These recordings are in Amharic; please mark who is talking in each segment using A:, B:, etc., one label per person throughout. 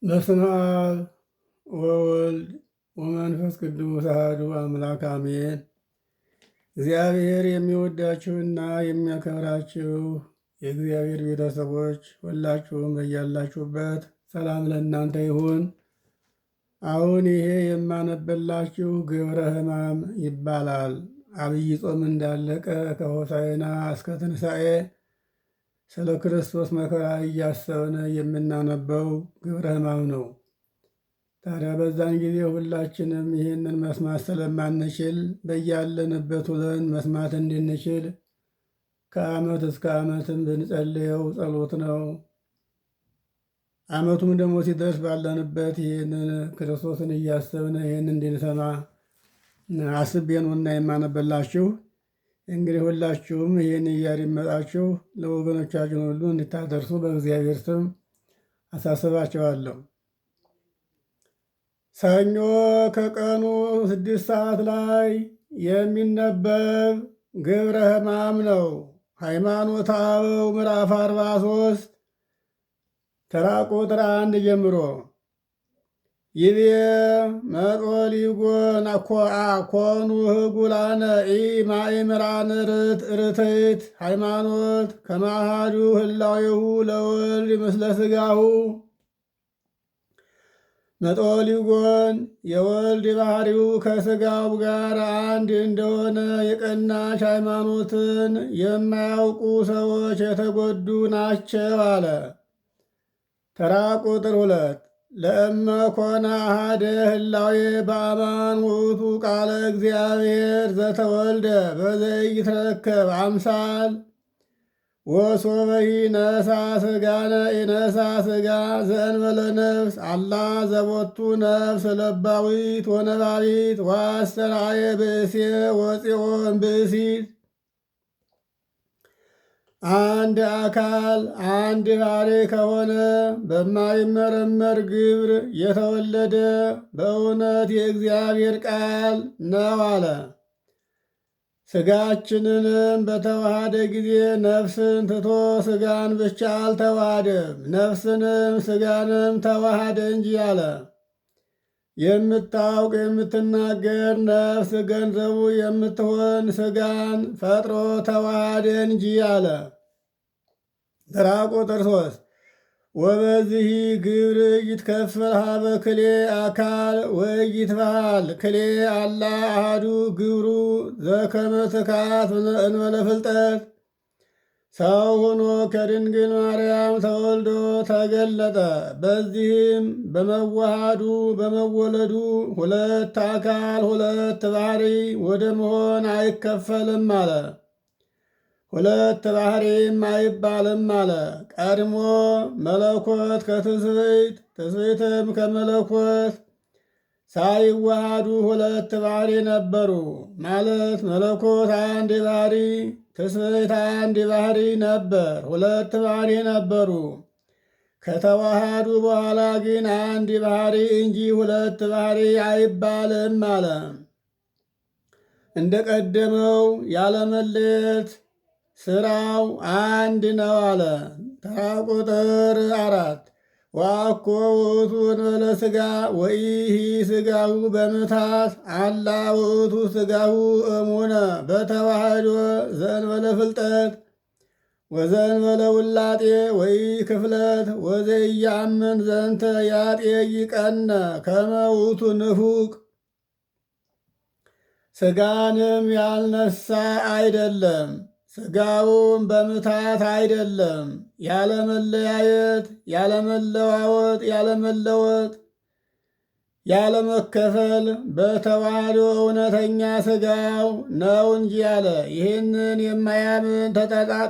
A: በስመ አብ ወወልድ ወመንፈስ ቅዱስ አሐዱ አምላክ አሜን። እግዚአብሔር የሚወዳችሁና የሚያከብራችሁ የእግዚአብሔር ቤተሰቦች ሁላችሁም በያላችሁበት ሰላም ለእናንተ ይሁን። አሁን ይሄ የማነበላችሁ ግብረ ሕማም ይባላል። አብይ ጾም እንዳለቀ ከሆሳዕና እስከ ትንሣኤ ስለ ክርስቶስ መከራ እያሰብን የምናነበው ግብረ ሕማም ነው። ታዲያ በዛን ጊዜ ሁላችንም ይህንን መስማት ስለማንችል በያለንበት ውለን መስማት እንድንችል ከዓመት እስከ ዓመትም ብንጸልየው ጸሎት ነው። ዓመቱም ደግሞ ሲደርስ ባለንበት ይህንን ክርስቶስን እያሰብን ይህን እንድንሰማ አስቤ ነውና የማነበላችሁ። እንግዲህ ሁላችሁም ይህን እያደመጣችሁ ለወገኖቻችን ሁሉ እንድታደርሱ በእግዚአብሔር ስም አሳስባችኋለሁ። ሰኞ ከቀኑ 6 ሰዓት ላይ የሚነበብ ግብረ ሕማም ነው። ሃይማኖተ አበው ምዕራፍ 43 ተራ ቁጥር 1 ጀምሮ ይቤ መጦሊጎን ኮኑ ህጉላነ ኢማእምራን ርትዕት ሃይማኖት ከማሃዱ ህላዌሁ ለወልድ ምስለ ሥጋሁ። መጦሊጎን የወልድ ባህሪው ከሥጋው ጋር አንድ እንደሆነ የቀናች ሃይማኖትን የማያውቁ ሰዎች የተጎዱ ናቸው አለ። ተራ ቁጥር 2 ለእመ ኮነ አሐደ ህላዌ በአማን ውእቱ ቃለ እግዚአብሔር ዘተወልደ በዘኢይትረከብ አምሳል ወሶበሂ ነሣ ሥጋነ ኢነሣ ሥጋ ዘእንበለ ነፍስ አላ ዘቦቱ ነፍስ ለባዊት ወነባቢት ወአስተርአየ ብእሴ ወፂኦ እምብእሲት። አንድ አካል አንድ ባሕሪ ከሆነ በማይመረመር ግብር የተወለደ በእውነት የእግዚአብሔር ቃል ነው አለ። ሥጋችንንም በተዋሃደ ጊዜ ነፍስን ትቶ ሥጋን ብቻ አልተዋሃደም፣ ነፍስንም ሥጋንም ተዋሃደ እንጂ አለ። የምታውቅ የምትናገር ነፍስ ገንዘቡ የምትሆን ሥጋን ፈጥሮ ተዋሃደ እንጂ አለ። ተራ ቁጥር 3 ወበዚህ ግብር ይትከፈል ሀበ ክሌ አካል ወይትበሃል ክሌ አላ አሐዱ ግብሩ ዘከመ ትካት እንበለ ፍልጠት። ሰው ሆኖ ከድንግል ማርያም ተወልዶ ተገለጠ። በዚህም በመዋሃዱ በመወለዱ ሁለት አካል ሁለት ባሕሪ ወደ መሆን አይከፈልም አለ። ሁለት ባሕሪም አይባልም አለ። ቀድሞ መለኮት ከትስብእት ትስብእትም ከመለኮት ሳይዋሃዱ ሁለት ባሕሪ ነበሩ ማለት መለኮት አንድ ባሕሪ ትስብእት አንድ ባሕሪ ነበር። ሁለት ባሕሪ ነበሩ። ከተዋሃዱ በኋላ ግን አንድ ባሕሪ እንጂ ሁለት ባሕሪ አይባልም አለ። እንደ ቀደመው ያለመለየት ሥራው አንድ ነው አለ። ተራ ቁጥር 4 ወአኮ ውእቱ እንበለ ሥጋ ወኢሂ ሥጋሁ በምታት አላ ውእቱ ሥጋሁ እሙነ በተዋህዶ ዘእንበለ ፍልጠት ወዘእንበለ ውላጤ ወይ ክፍለት ወዘኢያምን ዘንተ ያጤይቀነ ከመ ውእቱ ንፉቅ። ሥጋንም ያልነሳ አይደለም፣ ሥጋውም በምታት አይደለም። ያለመለያየት፣ ያለመለዋወጥ፣ ያለመለወጥ፣ ያለመከፈል በተዋህዶ እውነተኛ ሥጋው ነው እንጂ አለ። ይህንን የማያምን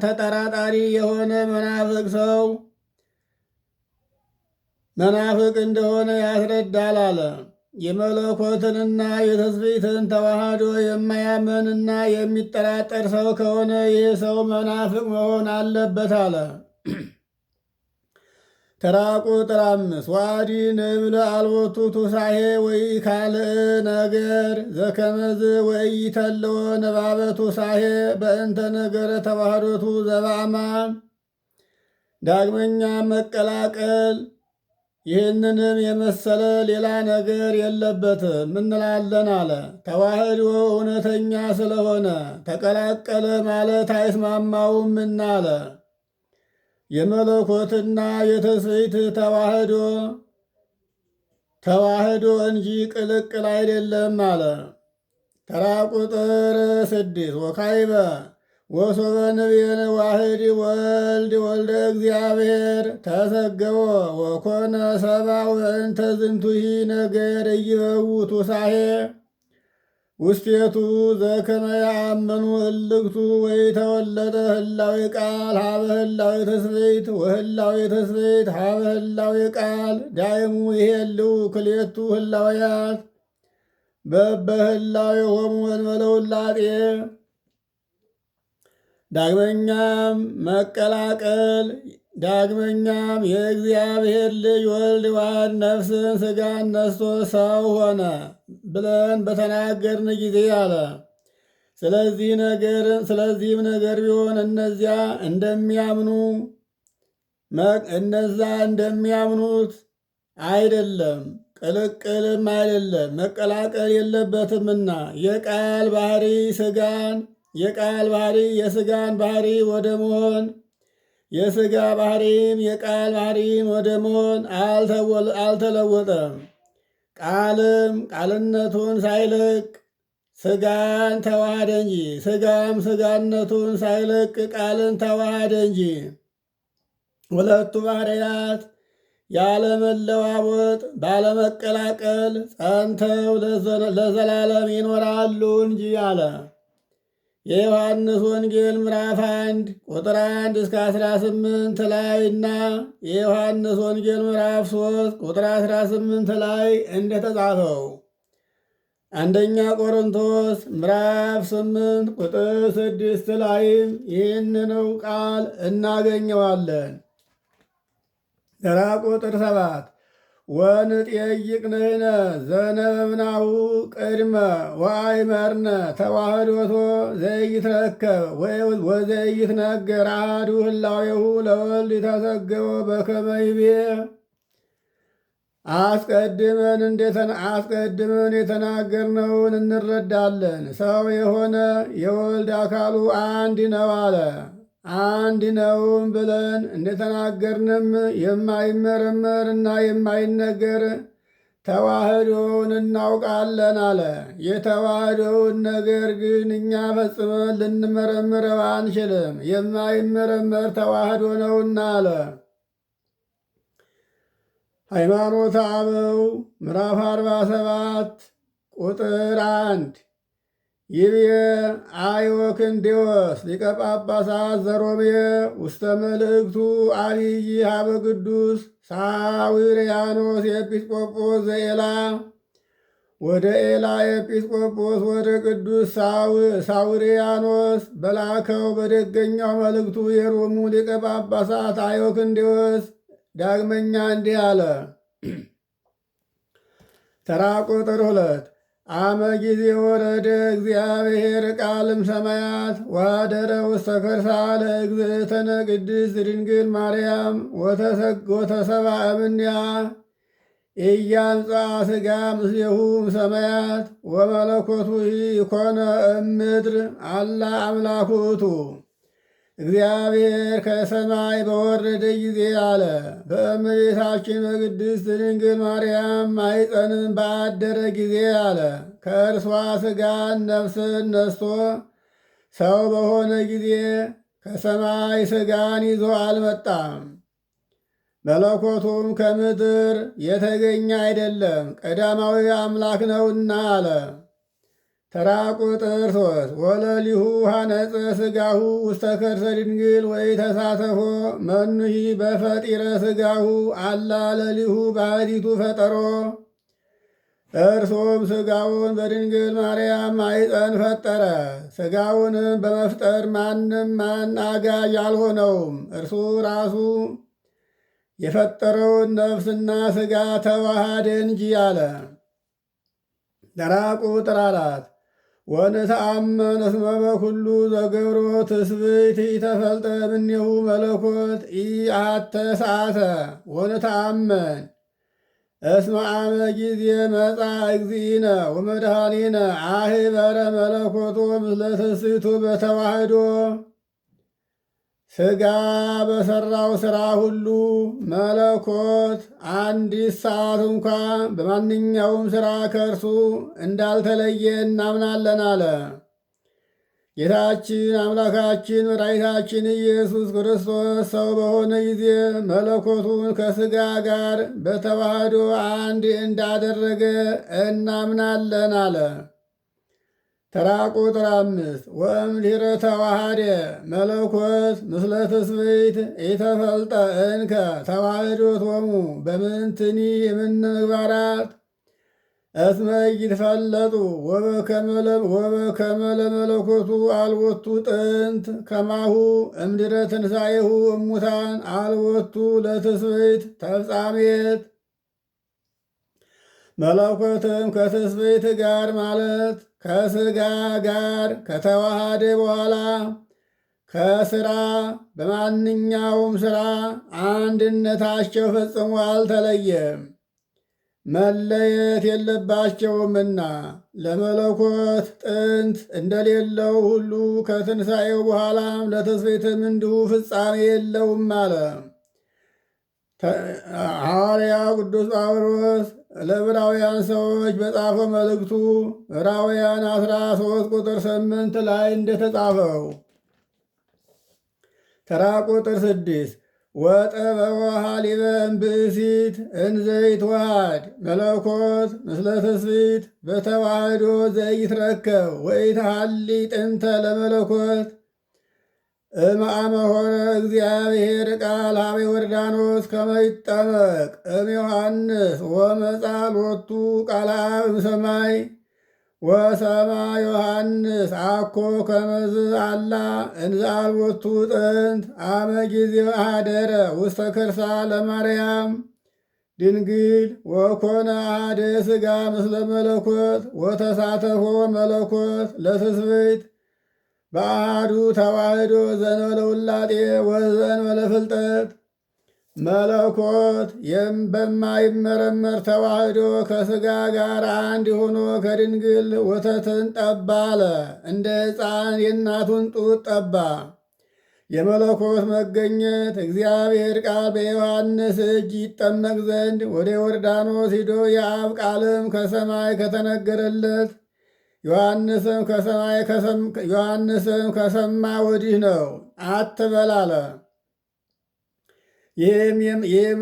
A: ተጠራጣሪ የሆነ መናፍቅ ሰው መናፍቅ እንደሆነ ያስረዳል አለ። የመለኮትንና የትስብእትን ተዋህዶ የማያምንና የሚጠራጠር ሰው ከሆነ ይህ ሰው መናፍቅ መሆን አለበት አለ። ተራ ቁጥር 5 ወአዲ ንብል አልቦቱ ቱሳሄ ወይ ካልእ ነገር ዘከመዝ ወይ ተለወ ነባበ ቱሳሄ በእንተ ነገረ ተዋህዶቱ ዘበአማን ዳግመኛ መቀላቀል ይህንንም የመሰለ ሌላ ነገር የለበትም እንላለን አለ። ተዋህዶ እውነተኛ ስለሆነ ተቀላቀለ ማለት አይስማማውምና አለ። የመለኮትና የትስብእት ተዋህዶ እንጂ ቅልቅል አይደለም አለ። ተራ ቁጥር 6 ወካይበ ወሶበ ንቤነ ዋህድ ወልድ ወልደ እግዚአብሔር ተሰገወ ወኮነ ሰብአ ወእንተ ዝንቱሂ ነገር ኢይበውቱ ሳሄ ውስቴቱ ዘከመ ያአምኑ እልክቱ ወይተወለደ ህላዌ ቃል ሀበ ህላዌ ትስብእት ወህላዌ ትስብእት ሀበ ህላዌ ቃል ዳይሙ ይሄልው ክልኤቱ ህላዌያት በበህላዌሆሙ እንበለ ውላጤ። ዳግመኛም መቀላቀል ዳግመኛም የእግዚአብሔር ልጅ ወልድ ዋሕድ ነፍስን ሥጋን ነስቶ ሰው ሆነ ብለን በተናገርን ጊዜ አለ። ስለዚህም ነገር ቢሆን እነዛ እንደሚያምኑት አይደለም፣ ቅልቅልም አይደለም፣ መቀላቀል የለበትምና የቃል ባህሪ የሥጋን ባህሪ ወደ መሆን የሥጋ ባህሪም የቃል ባህሪም ወደ መሆን አልተለወጠም። ቃልም ቃልነቱን ሳይለቅ ሥጋን ተዋሃደ እንጂ ሥጋም ሥጋነቱን ሳይለቅ ቃልን ተዋሃደ እንጂ ሁለቱ ባህርያት ያለመለዋወጥ ባለመቀላቀል ጸንተው ለዘላለም ይኖራሉ እንጂ አለ። የዮሐንስ ወንጌል ምዕራፍ 1 ቁጥር 1 እስከ 18 ላይ እና የዮሐንስ ወንጌል ምዕራፍ 3 ቁጥር 18 ላይ እንደተጻፈው አንደኛ ቆሮንቶስ ምዕራፍ 8 ቁጥር 6 ላይም ይህንኑ ቃል እናገኘዋለን። ተራ ቁጥር 7 ወንጠይቅ ንሕነ ዘነበብናሁ ቅድመ ወአይመርነ ተዋህዶቶ ዘይትረከብ ወዘይትነገር አሐዱ ህላዌሁ ለወልድ ተሰገወ በከመ ይቤ። አስቀድመን የተናገርነውን እንረዳለን። ሰው የሆነ የወልድ አካሉ አንድ ነው አለ። አንድ ነውም ብለን እንደተናገርንም የማይመረመር እና የማይነገር ተዋህዶውን እናውቃለን አለ። የተዋህዶውን ነገር ግን እኛ ፈጽመን ልንመረምረው አንችልም፣ የማይመረመር ተዋህዶ ነውና አለ። ሃይማኖተ አበው ምዕራፍ 47 ቁጥር 1 ይብየ አዮክንዴዎስ ሊቀ ጳጳሳት ዘሮሜ ውስተ መልእክቱ አብይ ሀበ ቅዱስ ሳዊርያኖስ ኤጲስቆጶስ ዘኤላ። ወደ ኤላ ኤጲስቆጶስ ወደ ቅዱስ ሳዊርያኖስ በላከው በደገኛው መልእክቱ የሮሙ ሊቀ ጳጳሳት አዮክንዴዎስ ዳግመኛ እንዲህ አለ። ተራ ቁጥር 2 አመ ጊዜ ወረደ እግዚአብሔር ቃልም ሰማያት ወአደረ ውስተ ከርሳ ለእግዝእትነ ቅድስት ድንግል ማርያም ወተሰብአ እምኔሃ ኢያምጽአ ሥጋ ምስሌሁም ሰማያት ወመለኮቱ ኢኮነ እምድር አላ አምላኩ ውእቱ። እግዚአብሔር ከሰማይ በወረደ ጊዜ አለ በእመቤታችን በቅድስት ድንግል ማርያም ማኅፀንም ባደረ ጊዜ አለ ከእርሷ ሥጋን ነፍስን ነስቶ ሰው በሆነ ጊዜ ከሰማይ ሥጋን ይዞ አልመጣም። መለኮቱም ከምድር የተገኘ አይደለም፣ ቀዳማዊ አምላክ ነውና አለ። ተራ ቁጥር 3 ወለሊሁ ሐነጸ ሥጋሁ ውስተ ከርሰ ድንግል ወይ ተሳተፎ መኑሂ በፈጢረ ሥጋሁ አላ ለሊሁ ባሕቲቱ ፈጠሮ። እርሱም ሥጋውን በድንግል ማርያም ማኅፀን ፈጠረ። ሥጋውንም በመፍጠር ማን አጋዥ አልሆነውም። እርሱ ራሱ የፈጠረውን ነፍስና ሥጋ ተዋሃደ እንጂ አለ። ተራ ቁጥር 4 ወንተአመን እስመ በኩሉ ዘገብሮ ትስብእት ኢተፈልጠ እምኔሁ መለኮት ኢአሐተ ሰዓተ ወንተአመን እስመ አመ ጊዜ መጻ እግዚእነ ወመድኃኒነ አህበረ መለኮቶ ምስለ ትስብእቱ በተዋህዶ ሥጋ በሠራው ሥራ ሁሉ መለኮት አንዲት ሰዓት እንኳ በማንኛውም ሥራ ከእርሱ እንዳልተለየ እናምናለን አለ። ጌታችን አምላካችን መድኃኒታችን ኢየሱስ ክርስቶስ ሰው በሆነ ጊዜ መለኮቱን ከሥጋ ጋር በተዋህዶ አንድ እንዳደረገ እናምናለን አለ። ተራ ቁጥር 5 ወእምድኅረ ተዋሃደ መለኮት ምስለ ትስብእት ኢተፈልጠ እንከ ተዋህዶቶሙ በምንትኒ የምንምግባራት እስመ ይትፈለጡ ወበከመ ለመለኮቱ አልቦቱ ጥንት ከማሁ እምድኅረ ትንሣኤሁ እሙታን አልቦቱ ለትስብእት ተፍጻሜት። መለኮትም ከትስብእት ጋር ማለት ከሥጋ ጋር ከተዋሃደ በኋላ ከሥራ በማንኛውም ሥራ አንድነታቸው ፈጽሞ አልተለየም፣ መለየት የለባቸውምና ለመለኮት ጥንት እንደሌለው ሁሉ ከትንሣኤው በኋላም ለትስብእትም እንዲሁ ፍጻሜ የለውም አለ። ሐዋርያው ቅዱስ ጳውሎስ ለዕብራውያን ሰዎች በጻፈው መልእክቱ ዕብራውያን 13 ቁጥር 8 ላይ እንደተጻፈው ተራ ቁጥር 6 ወጠበወ ኀሊበ እምብእሲት እንዘ ይትወሃድ መለኮት ምስለ ትስብእት በተዋህዶ ዘይትረከብ ወኢትሐሊ ጥንተ ለመለኮት እምአመ ሆረ እግዚአብሔር ቃል ኀበ ዮርዳኖስ ከመ ይጠመቅ እምዮሐንስ ወመጻ ሎቱ ቃለ አብ እምሰማይ ወሰማ ዮሐንስ አኮ ከመዝ አላ እንዘ አልቦቱ ጥንት አመ ጊዜ አሐደረ ውስተ ከርሳ ለማርያም ድንግል ወኮነ አሐደ ሥጋ ምስለ መለኮት ወተሳተፎ መለኮት ለትስብእት በአሐዱ ተዋህዶ ዘእንበለ ውላጤ ወዘእንበለ ፍልጠት። መለኮት በማይመረመር ተዋህዶ ከሥጋ ጋር አንድ ሆኖ ከድንግል ወተትን ጠባ አለ። እንደ ሕፃን የእናቱን ጡት ጠባ። የመለኮት መገኘት እግዚአብሔር ቃል በዮሐንስ እጅ ይጠመቅ ዘንድ ወደ ዮርዳኖስ ሂዶ የአብ ቃልም ከሰማይ ከተነገረለት ዮሐንስም ከሰማ ወዲህ ነው አትበል አለ። ይህም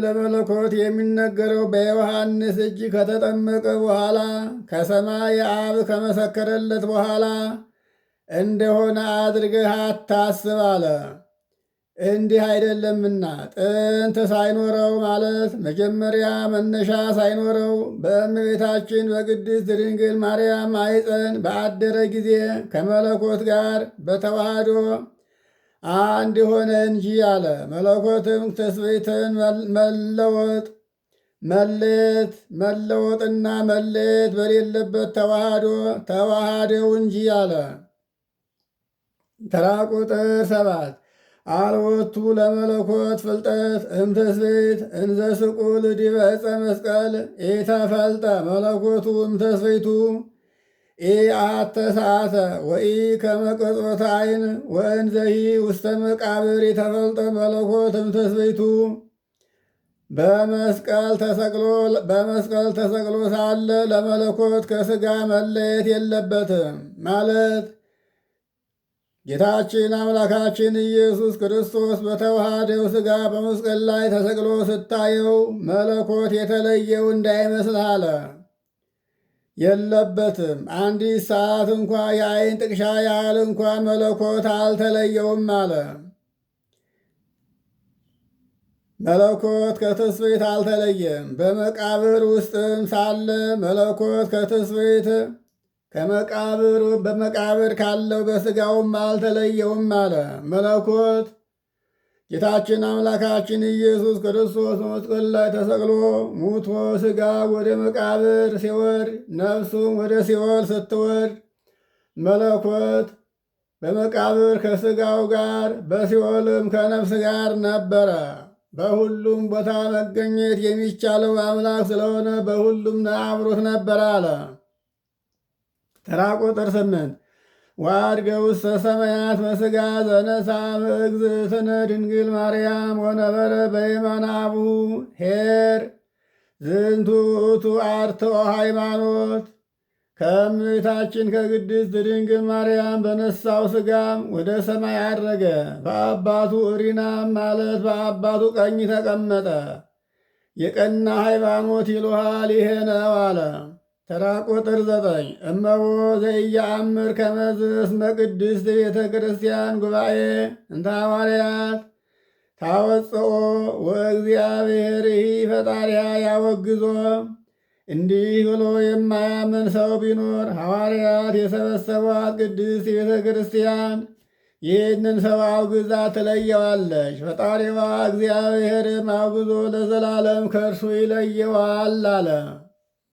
A: ለመለኮት የሚነገረው በዮሐንስ እጅ ከተጠመቀ በኋላ ከሰማይ አብ ከመሰከረለት በኋላ እንደሆነ አድርገህ አታስብ አለ። እንዲህ አይደለምና ጥንት ሳይኖረው ማለት መጀመሪያ መነሻ ሳይኖረው በእመቤታችን በቅድስት ድንግል ማርያም ማኅፀን በአደረ ጊዜ ከመለኮት ጋር በተዋህዶ አንድ ሆነ እንጂ አለ። መለኮትም ትስብእትን መለወጥና መለየት በሌለበት ተዋሃደው እንጂ አለ። ተራ ቁጥር 7 አልቦቱ ለመለኮት ፍልጠት እምትስብእት እንዘ ስቁል ዲበ ዕፀ መስቀል ኢተፈልጠ መለኮቱ እምትስብእቱ ኢአተሳተ ወኢ ከመ ቅጽበተ ዓይን ወእንዘሂ ውስተ መቃብር የተፈልጠ መለኮት እምትስብእቱ። በመስቀል ተሰቅሎ ሳለ ለመለኮት ከሥጋ መለየት የለበትም ማለት ጌታችን አምላካችን ኢየሱስ ክርስቶስ በተዋሃደው ሥጋ በመስቀል ላይ ተሰቅሎ ስታየው መለኮት የተለየው እንዳይመስልህ አለ። የለበትም። አንዲት ሰዓት እንኳ የዓይን ጥቅሻ ያህል እንኳ መለኮት አልተለየውም አለ። መለኮት ከትስብእት አልተለየም። በመቃብር ውስጥም ሳለ መለኮት ከትስብእት በመቃብር ካለው በሥጋውም አልተለየውም አለ። መለኮት ጌታችን አምላካችን ኢየሱስ ክርስቶስ በመስቀል ላይ ተሰቅሎ ሙቶ ሥጋ ወደ መቃብር ሲወርድ ነፍሱም ወደ ሲኦል ስትወርድ መለኮት በመቃብር ከሥጋው ጋር በሲኦልም ከነፍስ ጋር ነበረ። በሁሉም ቦታ መገኘት የሚቻለው አምላክ ስለሆነ በሁሉም አብሮት ነበር አለ። ተራ ቁጥር 8 ዋድገ ውስተ ሰማያት በሥጋ ዘነሣ እግዝእትነ ድንግል ማርያም ወነበረ በየማነ አቡሁ ኄር ዝንቱ ውእቱ አርትዖ ሃይማኖት። ከእመቤታችን ከቅድስት ድንግል ማርያም በነሳው ሥጋም ወደ ሰማይ አድረገ። በአባቱ እሪናም ማለት በአባቱ ቀኝ ተቀመጠ። የቀና ሃይማኖት ይሉሃል ይሄ ነው አለ። ተራ ቁጥር 9 እመቦ ዘኢየአምር ከመዝ እስመ ቅድስት ቤተ ክርስቲያን ጉባኤ እንተ ሐዋርያት ታወፅኦ ወእግዚአብሔርሂ ፈጣሪያ ያወግዞ። እንዲህ ብሎ የማያምን ሰው ቢኖር ሐዋርያት የሰበሰቧት ቅድስት ቤተ ክርስቲያን ይህንን ሰው አውግዛ ትለየዋለች። ፈጣሪዋ እግዚአብሔርም አውግዞ ለዘላለም ከእርሱ ይለየዋል አለ።